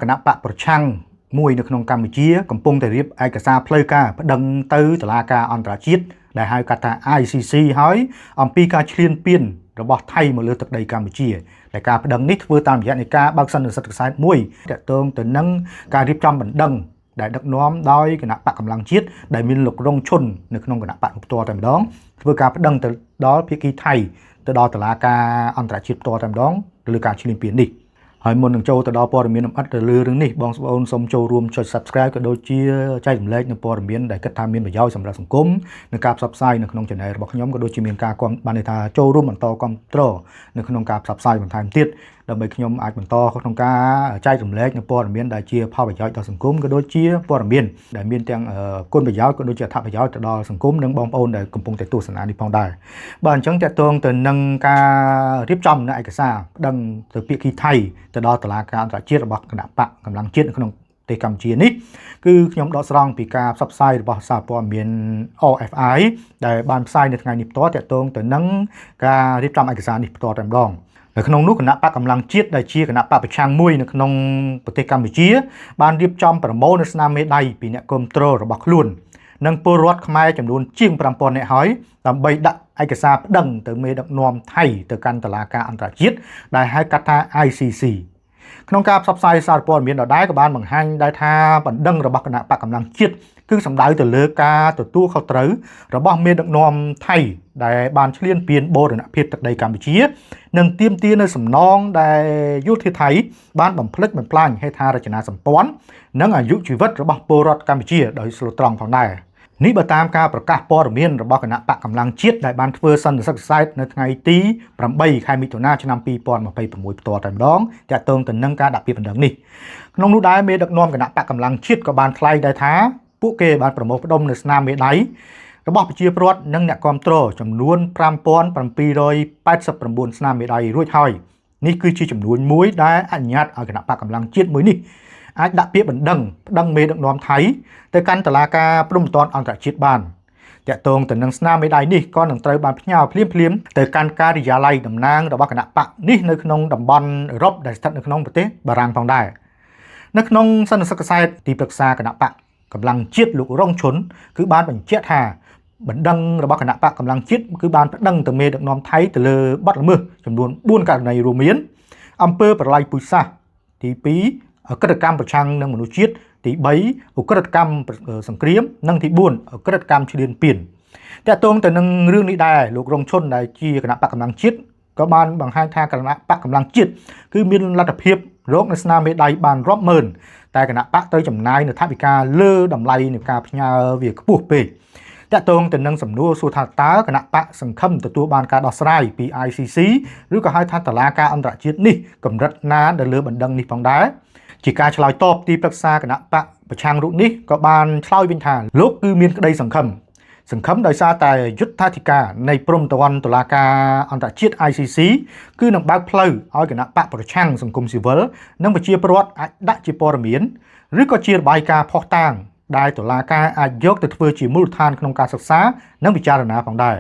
គណៈបកប្រឆាំងមួយនៅក្នុងកម្ពុជាកំពុងតែរៀបឯកសារផ្លូវការប្តឹងទៅតុលាការអន្តរជាតិដែលហៅកាត់ថា ICC ហើយអំពីការឈ្លានពានរបស់ថៃមកលើទឹកដីកម្ពុជាដែលការប្តឹងនេះធ្វើតាមរយៈនៃការបើកសន្និសីទខ្សែមួយទាក់ទងទៅនឹងការរៀបចំបណ្ដឹងដែលដឹកនាំដោយគណៈបកកម្លាំងជាតិដែលមានលោករងឈុននៅក្នុងគណៈបកផ្ទាល់តែម្ដងធ្វើការប្តឹងទៅដល់ភាគីថៃទៅដល់តុលាការអន្តរជាតិផ្ទាល់តែម្ដងលើការឈ្លានពាននេះហើយមុននឹងចូលទៅដល់ព័ត៌មានលម្អិតទៅលើរឿងនេះបងប្អូនសូមចូលរួមចុច Subscribe ក៏ដូចជាចែករំលែកនៅព័ត៌មានដែលគិតថាមានប្រយោជន៍សម្រាប់សង្គមនិងការផ្សព្វផ្សាយនៅក្នុង Channel របស់ខ្ញុំក៏ដូចជាមានការបានន័យថាចូលរួមបន្តគ្រប់គ្រងនៅក្នុងការផ្សព្វផ្សាយបន្ថែមទៀតដើម្បីខ្ញុំអាចបន្តក្នុងការចែករំលែកនៅព័ត៌មានដែលជាផលប្រយោជន៍ដល់សង្គមក៏ដូចជាព័ត៌មានដែលមានទាំងគុណប្រយោជន៍ក៏ដូចជាអត្ថប្រយោជន៍ទៅដល់សង្គមនិងបងប្អូនដែលកំពុងតែទស្សនានេះផងដែរបាទអញ្ចឹងតកតងទៅនឹងការរៀបចំនៅឯកសារប្តឹងទៅភាគីថៃទៅដល់តុលាការអន្តរជាតិរបស់គណៈបកកម្លាំងជាតិនៅក្នុងប្រទេសកម្ពុជានេះគឺខ្ញុំដកស្រង់ពីការផ្សព្វផ្សាយរបស់សារព័ត៌មាន RFI ដែលបានផ្សាយនៅថ្ងៃនេះផ្ទាល់តកតងទៅនឹងការរៀបចំឯកសារនេះផ្ទាល់តែម្ដងនៅក្នុងនោះគណៈបកកម្លាំងជាតិដែលជាគណៈបកប្រឆាំងមួយនៅក្នុងប្រទេសកម្ពុជាបានរៀបចំប្រមូលនៅស្នាមមេដៃពីអ្នកគ្រប់គ្រងរបស់ខ្លួននិងពលរដ្ឋខ្មែរចំនួនជាង 5000 នាក់ហើយដើម្បីដាក់ឯកសារប្តឹងទៅមេដឹកនាំថៃទៅកាន់តុលាការអន្តរជាតិដែលហៅកាត់ថា ICC ក្នុងការផ្សព្វផ្សាយសារព័ត៌មានដដែលក៏បានបង្ហាញដែរថាបណ្ដឹងរបស់គណៈបកកម្លាំងជាតិគឺសំដៅទៅលើការទទួលខុសត្រូវរបស់មេដឹកនាំថៃដែលបានឈ្លានពានបូរណភាពទឹកដីកម្ពុជានិងទាមទារនៅសំណងដែលយោធាថៃបានបំផ្លិចបំផ្លាញហេដ្ឋារចនាសម្ព័ន្ធនិងអាយុជីវិតរបស់ពលរដ្ឋកម្ពុជាដោយស្លូតត្រង់ផងដែរនេះបើតាមការប្រកាសព័ត៌មានរបស់គណៈបកកម្លាំងជាតិដែលបានធ្វើសន្និសីទខ្សែនៅថ្ងៃទី8 ខែមិថុនាឆ្នាំ2026ផ្ទាល់តែម្ដងទាក់ទងទៅនឹងការដាក់ពាក្យបណ្ដឹងនេះក្នុងនោះដែរមេដឹកនាំគណៈបកកម្លាំងជាតិក៏បានថ្លែងដែរថាពួកគេបានប្រមូលផ្ដុំនៅស្នាមមេដៃរបស់ប្រជាពលរដ្ឋនិងអ្នកគាំទ្រចំនួន 5789 ស្នាមមេដៃរួចហើយនេះគឺជាចំនួនមួយដែលអនុញ្ញាតឲ្យគណៈបកកម្លាំងជាតិមួយនេះអាចដាក់ពាក្យបណ្ដឹងប្តឹងមេដឹកនាំថៃទៅកាន់តុលាការព្រហ្មទណ្ឌអន្តរជាតិបានតាក់ទងទៅនឹងស្នាមមេដៃនេះក៏នឹងត្រូវបានផ្ញើភ្លាមៗទៅកាន់ការិយាល័យតំណាងរបស់គណៈបកនេះនៅក្នុងតំបន់អឺរ៉ុបដែលស្ថិតនៅក្នុងប្រទេសបារាំងផងដែរនៅក្នុងសន្និសីទខ្សែទីប្រឹក្សាគណៈបកកម្លាំងជាតិលោករងឈុនគឺបានបញ្ជាក់ថាបណ្ដឹងរបស់គណៈបកកម្លាំងជាតិគឺបានប្តឹងទៅមេដឹកនាំថៃទៅលើបទល្មើសចំនួន4ករណីរួមមានអំពើប្រល័យពូជសាសន៍ទី2អក្រិតកម្មប្រឆាំងនឹងមនុស្សជាតិទី3អក្រិតកម្មសង្គ្រាមនិងទី4អក្រិតកម្មឈ្លានពានតាក់ទងទៅនឹងរឿងនេះដែរលោករងឈុនដែលជាគណៈបកកម្លាំងជាតិក៏បានបង្ហាញថាគណៈបកកម្លាំងជាតិគឺមានលទ្ធភាពរកនៅស្នាមមេដៃបានរាប់ម៉ឺនតែគណៈបកត្រូវចំណាយនៅថវិកាលើតម្លៃនៃការផ្ញើវាខ្ពស់ពេកតាក់ទងទៅនឹងសំណួរសួរថាតើគណៈបកសង្ឃឹមទទួលបានការដោះស្រាយពី ICC ឬក៏ហៅថាតុលាការអន្តរជាតិនេះកម្រិតណាទៅលើបណ្ដឹងនេះផងដែរជាការឆ្លើយតបទីប្រឹក្សាគណៈបកប្រឆាំងរូបនេះក៏បានឆ្លើយវិញថាលោកគឺមានក្តីសង្ឃឹមដោយសារតែយុត្ថាធិការនៃព្រហ្មទណ្ឌតុលាការអន្តរជាតិ ICC គឺនឹងបើកផ្លូវឲ្យគណៈបកប្រឆាំងសង្គមស៊ីវិលនិងប្រជាពលរដ្ឋអាចដាក់ជាព័ត៌មានឬក៏ជារបាយការណ៍ភស្តុតាងដែលតុលាការអាចយកទៅធ្វើជាមូលដ្ឋានក្នុងការសិក្សានិងពិចារណាផងដែរ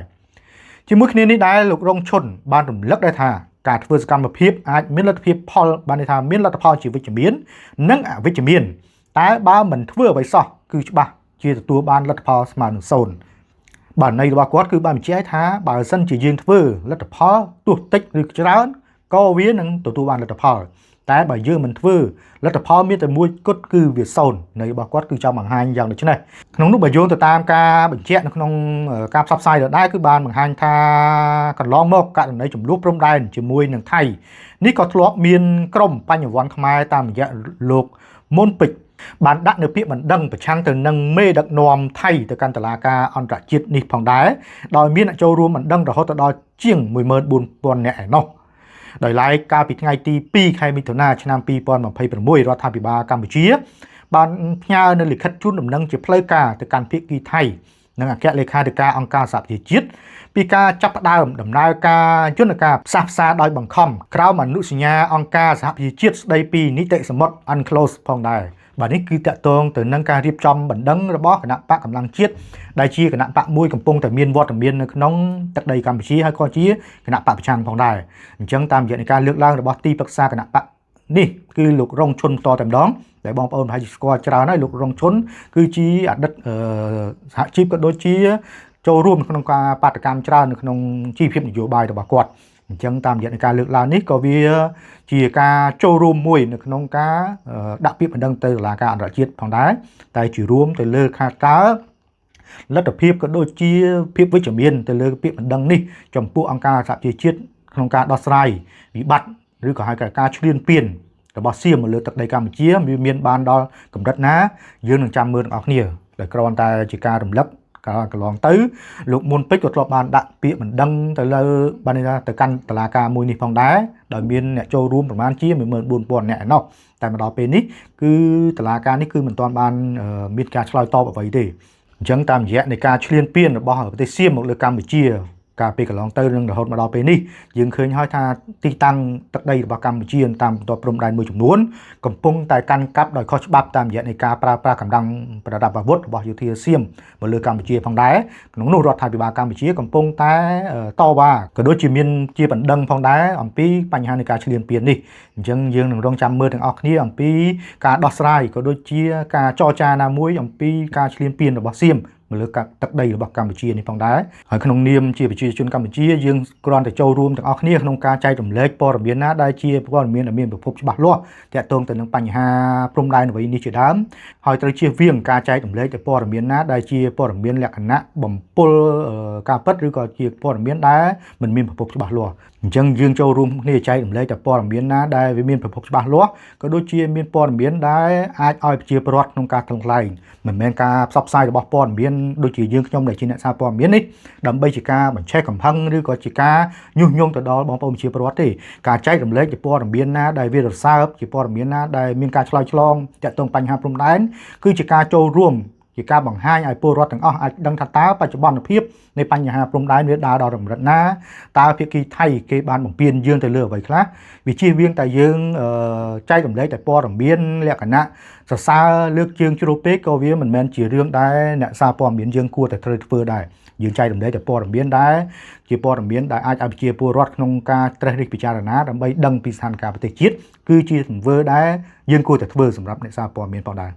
ជាមួយគ្នានេះដែរលោករងឈុនបានរំលឹកដែរថាការធ្វើសកម្មភាពអាចមានលទ្ធភាពផលបានន័យថាមានលទ្ធផលជាវិជ្ជមាននិងអវិជ្ជមានតែបើមិនធ្វើអ្វីសោះគឺច្បាស់ជាទទួលបានលទ្ធផលស្មើនឹង0បាទន័យរបស់គាត់គឺបានបញ្ជាក់ថាបើសិនជាយើងធ្វើលទ្ធផលទោះតិចឬច្រើនក៏វានឹងទទួលបានលទ្ធផលតែបើយើងមិនធ្វើលទ្ធផលមានតែមួយគត់គឺវា0ន័យរបស់គាត់គឺចង់បង្ហាញយ៉ាងដូចនេះក្នុងនោះបើយោងទៅតាមការបញ្ជាក់នៅក្នុងការផ្សព្វផ្សាយដដែលគឺបានបង្ហាញថាកន្លងមកករណីចំនួនព្រំដែនជាមួយនឹងថៃនេះក៏ធ្លាប់មានក្រុមបញ្ញវន្តខ្មែរតាមរយៈលោកមុនពេជ្របានដាក់នៅពាក្យបណ្ដឹងប្រឆាំងទៅនឹងមេដឹកនាំថៃទៅកាន់តុលាការអន្តរជាតិនេះផងដែរដោយមានអ្នកចូលរួមបណ្ដឹងរហូតដល់ជាង 14000 នាក់ឯណោះដោយឡែកកាលពីថ្ងៃទី2 ខែមិថុនាឆ្នាំ2026រដ្ឋាភិបាលកម្ពុជាបានផ្ញើនៅលិខិតជូនដំណឹងជាផ្លូវការទៅកាន់ភាគីថៃនិងអគ្គលេខាធិការអង្គការសហប្រជាជាតិពីការចាប់ផ្ដើមដំណើរការយន្តការផ្សះផ្សាដោយបង្ខំក្រោមអនុសញ្ញាអង្គការសហប្រជាជាតិស្ដីពីនីតិសមុទ្រ UNCLOS ផងដែរបាទនេះគឺតាក់ទងទៅនឹងការរៀបចំបណ្ដឹងរបស់គណៈបកកម្លាំងជាតិដែលជាគណៈបកមួយកំពុងតែមានវត្តមាននៅក្នុងទឹកដីកម្ពុជាហើយក៏ជាគណៈបកប្រឆាំងផងដែរអញ្ចឹងតាមរយៈនៃការលើកឡើងរបស់ទីប្រឹក្សាគណៈបក នេះគឺលោករងឈុនតតែម្ដងដែលបងប្អូនប្រហែលជាស្គាល់ច្រើនហើយលោករងឈុនគឺជាអតីតសហជីពក៏ដូចជាចូលរួមក្នុងការបាតកម្មច្រើននៅក្នុងជីវភាពនយោបាយរបស់គាត់អញ្ចឹងតាមរយៈនៃការលើកឡើងនេះក៏វាជាការចូលរួមមួយនៅក្នុងការដាក់ពាក្យបណ្ដឹងទៅតុលាការអន្តរជាតិផងដែរតែជារួមទៅលើខាតើលទ្ធភាពក៏ដូចជាភាពវិជ្ជមានទៅលើពាក្យបណ្ដឹងនេះចំពោះអង្គការសហប្រជាជាតិក្នុងការដោះស្រាយវិបត្តិឬក៏ហៅថាការឈ្លានពានរបស់សៀមលើទឹកដីកម្ពុជាវាមានបានដល់កម្រិតណាយើងនឹងចាំមើលទាំងអស់គ្នាដែលគ្រាន់តែជាការរំលឹកកាលកន្លងទៅលោកមុនពេជ្រក៏ធ្លាប់បានដាក់ពាក្យបណ្ដឹងទៅលើបានន័យថាទៅកាន់តុលាការមួយនេះផងដែរដោយមានអ្នកចូលរួមប្រមាណជា 14000 នាក់ឯណោះតែមកដល់ពេលនេះគឺតុលាការនេះគឺមិនទាន់បានមានការឆ្លើយតបអ្វីទេអញ្ចឹងតាមរយៈនៃការឈ្លានពានរបស់ប្រទេសសៀមមកលើកម្ពុជាកាលពីកន្លងទៅនឹងរហូតមកដល់ពេលនេះយើងឃើញហើយថាទីតាំងទឹកដីរបស់កម្ពុជាតាមបន្ទាត់ព្រំដែនមួយចំនួនកំពុងតែកាន់កាប់ដោយខុសច្បាប់តាមរយៈនៃការប្រើប្រាស់កម្លាំងប្រដាប់អាវុធរបស់យោធាសៀមមកលើកម្ពុជាផងដែរក្នុងនោះរដ្ឋាភិបាលកម្ពុជាកំពុងតែតវ៉ាក៏ដូចជាមានជាបណ្ដឹងផងដែរអំពីបញ្ហានៃការឈ្លានពាននេះអញ្ចឹងយើងនឹងរងចាំមើលទាំងអស់គ្នាអំពីការដោះស្រាយក៏ដូចជាការចរចាណាមួយអំពីការឈ្លានពានរបស់សៀមមកលើទឹកដីរបស់កម្ពុជានេះផងដែរហើយក្នុងនាមជាប្រជាជនកម្ពុជាយើងគ្រាន់តែចូលរួមទាំងអស់គ្នាក្នុងការចែករំលែកព័ត៌មានណាដែលជាព័ត៌មានដែលមានប្រភពច្បាស់លាស់ទាក់ទងទៅនឹងបញ្ហាព្រំដែនអ្វីនេះជាដើមហើយត្រូវជៀសវាងការចែករំលែកទៅព័ត៌មានណាដែលជាព័ត៌មានលក្ខណៈបំពុលការពិតឬក៏ជាព័ត៌មានដែលមិនមានប្រភពច្បាស់លាស់អញ្ចឹងយើងចូលរួមគ្នាចែករំលែកតែព័ត៌មានណាដែលវាមានប្រភពច្បាស់លាស់ក៏ដូចជាមានព័ត៌មានដែលអាចឲ្យប្រជាពលរដ្ឋក្នុងការថ្លឹងថ្លែងមិនមែនការផ្សព្វផ្សាយរបស់ព័ត៌មានដូចជាយើងខ្ញុំដែលជាអ្នកសារព័ត៌មាននេះដើម្បីជាការបញ្ឆេះកំហឹងឬក៏ជាការញុះញង់ទៅដល់បងប្អូនប្រជាពលរដ្ឋទេការចែករំលែកជាព័ត៌មានណាដែលវារសើបជាព័ត៌មានណាដែលមានការឆ្លើយឆ្លងទាក់ទងបញ្ហាព្រំដែនគឺជាការចូលរួមជាការបង្ហាញឲ្យពលរដ្ឋទាំងអស់អាចដឹងថាតើបច្ចុប្បន្នភាពនៃបញ្ហាព្រំដែនវាដើរដល់កម្រិតណាតើភាគីថៃគេបានបំពេញយើងទៅលើអ្វីខ្លះវាជៀសវាងតែយើងចែករំលែកតែព័ត៌មានលក្ខណៈសរសើរលើកជើងជ្រុលពេកក៏វាមិនមែនជារឿងដែលអ្នកសារព័ត៌មានយើងគួរតែត្រូវធ្វើដែរយើងចែករំលែកតែព័ត៌មានដែលជាព័ត៌មានដែលអាចឲ្យប្រជាពលរដ្ឋក្នុងការត្រិះរិះពិចារណាដើម្បីដឹងពីស្ថានភាពប្រទេសជាតិគឺជាទង្វើដែលយើងគួរតែធ្វើសម្រាប់អ្នកសារព័ត៌មានផងដែរ